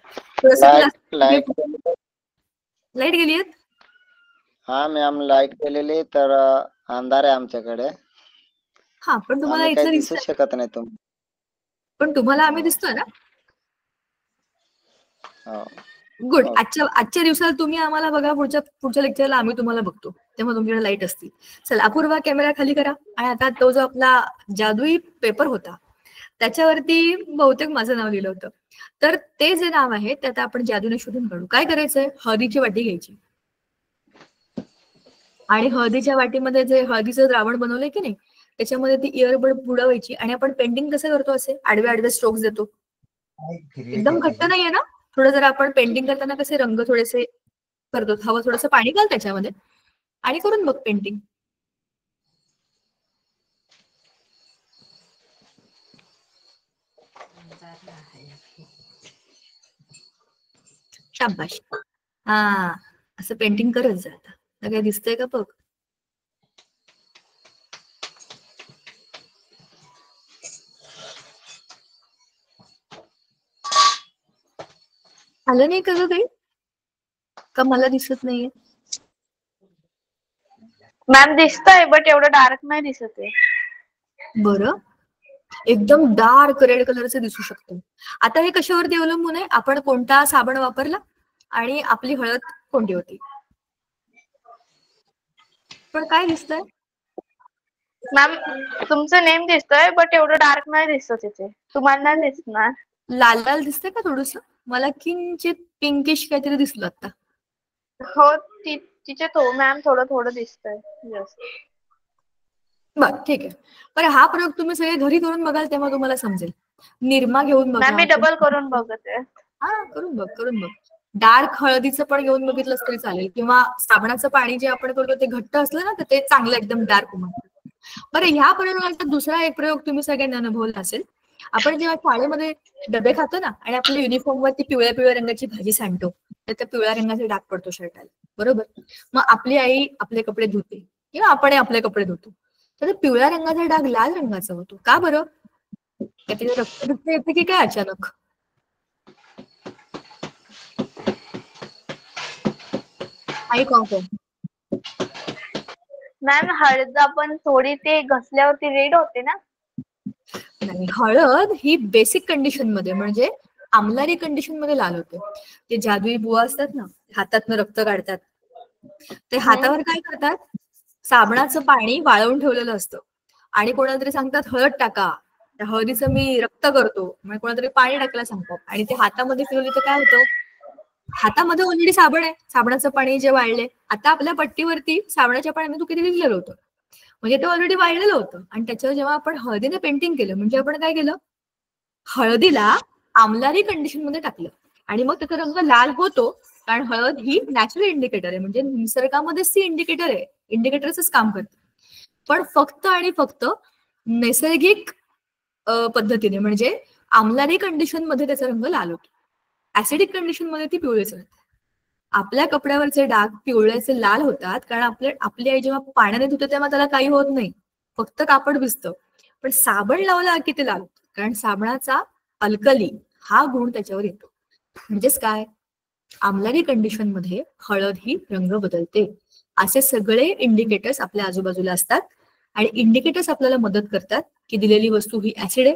लाईट गेली आहेत? हा मॅम, लाईट गेलेली, तर अंधार आहे आमच्याकडे. हा, पण तुम्हाला आम्ही इथं काही दिसू दिसतंय, शकत नाही तुम्ही. पण तुम्हाला आम्ही दिसतोय ना? हो. गुड. आजच्या दिवसाला तुम्ही आम्हाला बघा, पुढच्या लेक्चरला आम्ही तुम्हाला बघतो, तेव्हा तुमच्याकडे लाईट असतील. चला अपूर्वा, कॅमेरा खाली करा. आणि आता तो जो आपला जादुई पेपर होता त्याच्यावरती बहुतेक माझं नाव लिहिलं होतं. तर ते जे नाव आहे ते आता आपण जादूने शोधून काढू. काय करायचंय, हळदीची वाटी घ्यायची आणि हळदीच्या वाटीमध्ये जे हळदीचं द्रावण बनवलंय की नाही त्याच्यामध्ये ती इयरबड बुडवायची आणि आपण पेंटिंग कसं करतो, असे आडवे आडवे स्ट्रोक्स देतो. एकदम घट्ट नाहीये ना, थोडं जरा आपण पेंटिंग करताना कसे रंग थोडेसे करतो, हवं थोडंसं पाणी घाल त्याच्यामध्ये आणि करून बघ पेंटिंग. शाबाश. हा, असं पेंटिंग करत जा. आता काय दिसतंय का बघ. आलं नाही का ग काही? का मला दिसत नाहीये? मॅम दिसतंय, बट एवढं डार्क नाही दिसत आहे. बरं, एकदम डार्क रेड कलरचं दिसू शकतो. आता हे कशावरती अवलंबून आहे, आपण कोणता साबण वापरला आणि आपली हळद कोणती होती. पण काय दिसतंय? मॅम तुमचं नेम दिसतोय, बट एवढं डार्क नाही दिसत इथे. तुम्हाला नाही दिसणार. लाल लाल दिसतंय का थोडस? मला किंचित पिंकिश काहीतरी दिसलं आता. हो, तिचे तो मॅम थोडं थोडं दिसतंय. बर, ठीक आहे. बरं, हा प्रयोग तुम्ही सगळे घरी करून बघाल तेव्हा तुम्हाला समजेल. निरमा घेऊन मॅम बघा. मी डबल करून बघत आहे. हा, करून बघ. डार्क हळदीचं पण घेऊन बघितलं तरी चालेल, किंवा साबणाचं पाणी जे आपण करतो ते घट्ट असलं ना तर ते चांगलं एकदम डार्क म्हणतात. बरं, ह्या प्रयोगाचा दुसरा एक प्रयोग तुम्ही सगळ्यांनी अनुभवला असेल. आपण जेव्हा शाळेमध्ये डबे खातो ना आणि आपल्या युनिफॉर्मवरती पिवळ्या पिवळ्या रंगाची भाजी सांडतो तर त्या पिवळ्या रंगाचे डाग पडतो शर्टाला, बरोबर? मग आपली आई आपले कपडे धुते किंवा आपण आपले कपडे धुतो, तर पिवळ्या रंगाचा डाग लाल रंगाचा होतो. का बरं? त्याचे रक्त येते की काय अचानक? आई कॉन्फर्म. मॅम हळद आपण थोडी ते घसल्यावरती रेड होते ना? नाही, हळद ही बेसिक कंडिशन मध्ये म्हणजे आमलारी कंडिशन मध्ये लाल होते. ते जादुई बुवा असतात ना, हातातनं रक्त काढतात, ते हातावर काय करतात, साबणाचं पाणी वाळवून ठेवलेलं असतं आणि कोणाला तरी सांगतात हळद टाका, त्या हळदीचं मी रक्त करतो, म्हणजे कोणाला तरी पाणी टाकायला सांगतात आणि ते हातामध्ये फिरवली तर काय होतं, हातामध्ये ऑलरेडी साबण आहे, साबणाचं पाणी जे वाळले, आता आपल्या पट्टीवरती साबणाच्या पाण्याने तू किती लिहिलेलं होतं, म्हणजे ते ऑलरेडी वाळलेलं होतं. आणि त्याच्यावर जेव्हा आपण हळदीने पेंटिंग केलं म्हणजे आपण काय केलं, हळदीला आमलारी कंडिशन मध्ये टाकलं आणि मग त्याचा रंग लाल होतो, कारण हळद ही नॅचरल इंडिकेटर आहे, म्हणजे निसर्गामध्येच ती इंडिकेटर आहे, इंडिकेटरच काम करते. पण फक्त आणि फक्त नैसर्गिक पद्धतीने म्हणजे आमलारी कंडिशन मध्ये त्याचा रंग लाल होतो, ऍसिडिक कंडिशन मध्ये ती पिवळीच राहते. आपल्या कपड्यावरचे डाग पिवळ्याचे लाल होतात कारण आपली आई जेव्हा पाण्याने धुते तेव्हा त्याला काही होत नाही, फक्त कापड भिजतं. पण साबण लावला की ते लाल होतं, कारण साबणाचा अल्कली हा गुण त्याच्यावर येतो. म्हणजेच काय, आमलारी कंडिशन मध्ये हळद ही रंग बदलते. असे सगळे इंडिकेटर्स आपल्या आजूबाजूला असतात आणि इंडिकेटर्स आपल्याला मदत करतात की दिलेली वस्तू ही ऍसिड आहे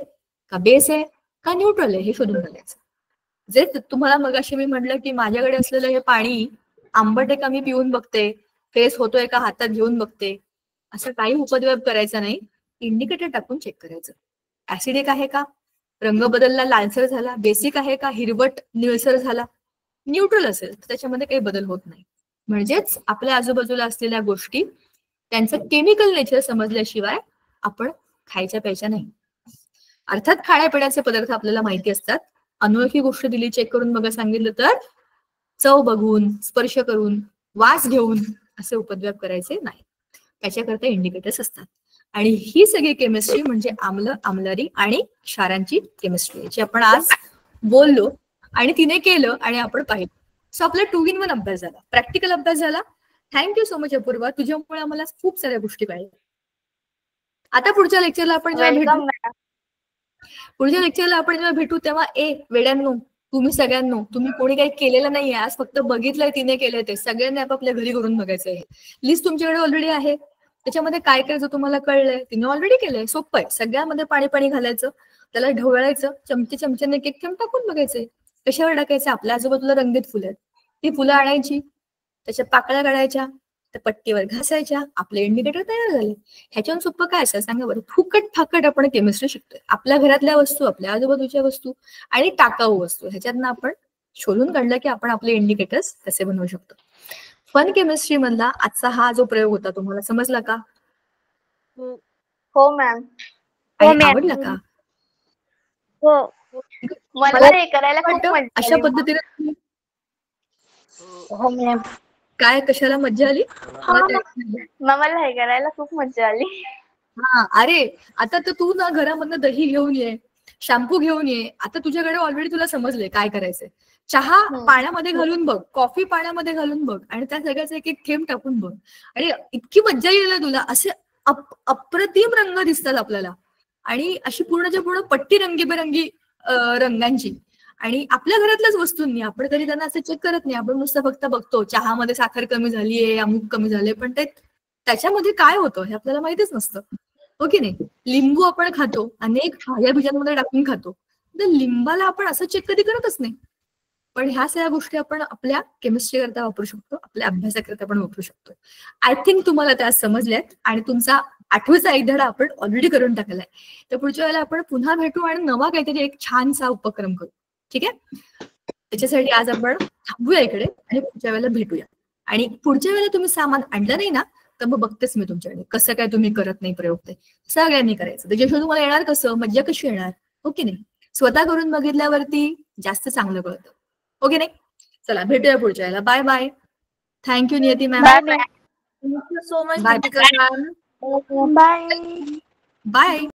का, बेस आहे का, न्यूट्रल आहे हे शोधून काढायचं. जे तुम्हाला मगाशी मी म्हटलं की माझ्याकडे असलेलं हे पाणी आंबट आहे का मी पिऊन बघते, फेस होतोय का हातात घेऊन बघते, असं काही उपद्व्याप करायचा नाही, इंडिकेटर टाकून चेक करायचं. ऍसिडिक आहे का, रंग बदलला लालसर झाला, बेसिक आहे का हिरवट निळसर झाला, न्यूट्रल असेल तर त्याच्यामध्ये काही बदल होत नाही. म्हणजेच आपल्या आजूबाजूला असलेल्या गोष्टी त्यांचं केमिकल नेचर समजल्याशिवाय आपण खायच्या प्यायच्या नाही. अर्थात खाण्यापिण्याचे पदार्थ आपल्याला माहिती असतात, अनोळखी गोष्ट दिली चेक करून बघा सांगितलं तर चव बघून, स्पर्श करून, वास घेऊन असे उपद्व्याप करायचे नाही. त्याच्याकरता इंडिकेटर्स असतात. आणि ही सगळी केमिस्ट्री म्हणजे आम्ल, आम्लारी आणि क्षारांची केमिस्ट्री, जी आपण आज बोललो आणि तिने केलं आणि आपण पाहिलं. सो आपला 2 in 1 अभ्यास झाला, प्रॅक्टिकल अभ्यास झाला. थँक्यू सो मच अपूर्वा, तुझ्यामुळे आम्हाला खूप साऱ्या गोष्टी कळल्या. आता पुढच्या लेक्चरला आपण जेव्हा भेटू, वेलकम मॅडम. तेव्हा वेड्यांनो, तुम्ही सगळ्यांनो, तुम्ही कोणी काही केलेलं नाहीये, आज फक्त बघितलंय तिने केलंय, ते सगळ्यांनी आपापल्या घरी करून बघायचं आहे. लिस्ट तुमच्याकडे ऑलरेडी आहे, त्याच्यामध्ये काय करायचं तुम्हाला कळलंय, तिने ऑलरेडी केलंय. सोपं आहे. सगळ्यामध्ये पाणी पाणी घालायचं, त्याला ढवळायचं, चमच्याने एक थेंब टाकून बघायचंय. कशावर टाकायचं? आपल्या आजूबाजूला रंगीत फुलं आहेत, ती फुलं आणायची, त्याच्या पाकळ्या काढायच्या, त्या पट्टीवर घासायच्या, आपले इंडिकेटर तयार झाले. ह्याच्यावर सोपं काय असेल सांगा बरं? फुकट फाकट आपण केमिस्ट्री शिकतोय. आपल्या घरातल्या वस्तू, आपल्या आजूबाजूच्या वस्तू आणि टाकाऊ वस्तू, ह्याच्यातनं आपण शोधून काढलं की आपण आपले इंडिकेटर्स कसे बनवू शकतो. फन केमिस्ट्री मधला आजचा हा जो प्रयोग होता तुम्हाला समजला का? हो मॅम. आणि आवडला का? हो. मला हे करायला खूप वाटतं मजा अशा आली. पद्धतीने तुम्ही हो मॅम. काय कशाला मज्जा आली? मला हे करायला खूप मजा आली. हा, अरे आता तर तू ना घरामधनं दही घेऊन ये, शॅम्पू घेऊन ये. आता तुझ्याकडे ऑलरेडी तुला समजले काय करायचंय. चहा पाण्यामध्ये घालून बघ, कॉफी पाण्यामध्ये घालून बघ आणि त्या सगळ्याचा एक थेंब टाकून बघ आणि इतकी मज्जा येईल ना तुला. असे अप्रतिम रंग दिसतात आपल्याला आणि अशी पूर्णच्या पूर्ण पट्टी रंगीबेरंगी रंगांची. आणि आपल्या घरातल्याच वस्तूंनी आपण कधी त्यांना असं चेक करत नाही. आपण नुसतं फक्त बघतो चहामध्ये साखर कमी झालीये, अमुक कमी झाले, पण त्याच्यामध्ये काय होतं हे आपल्याला माहितीच नसतं. हो की नाही? लिंबू आपण खातो, अनेक भाज्या बिजांमध्ये टाकून खातो, तर लिंबाला आपण असं चेक कधी करतच नाही. पण ह्या सगळ्या गोष्टी आपण आपल्या केमिस्ट्री करता वापरू शकतो, आपल्या अभ्यासाकरता आपण वापरू शकतो. आय थिंक तुम्हाला त्या समजल्यात आणि तुमचा 8वीचा एक धडा आपण ऑलरेडी करून टाकलाय. तर पुढच्या वेळेला आपण पुन्हा भेटू आणि नवा काहीतरी एक छानसा उपक्रम करू. ठीक आहे? त्याच्यासाठी आज आपण थांबूया इकडे आणि पुढच्या वेळेला भेटूया. आणि पुढच्या वेळेला तुम्ही सामान आणलं नाही ना, तर मग बघतेच मी तुमच्याकडे कसं काय तुम्ही करत नाही प्रयोग. ते सगळ्यांनी करायचं. त्याच्याशिवाय तुम्हाला येणार कसं? मज्जा कशी येणार? हो की नाही? स्वतः करून बघितल्यावरती जास्त चांगलं कळतं. ओके नाही? चला भेटूया पुढच्या वेळेला. Bye bye. Thank you Niyati ma'am. Thank you so much bye Deepika ma'am. Bye. Bye.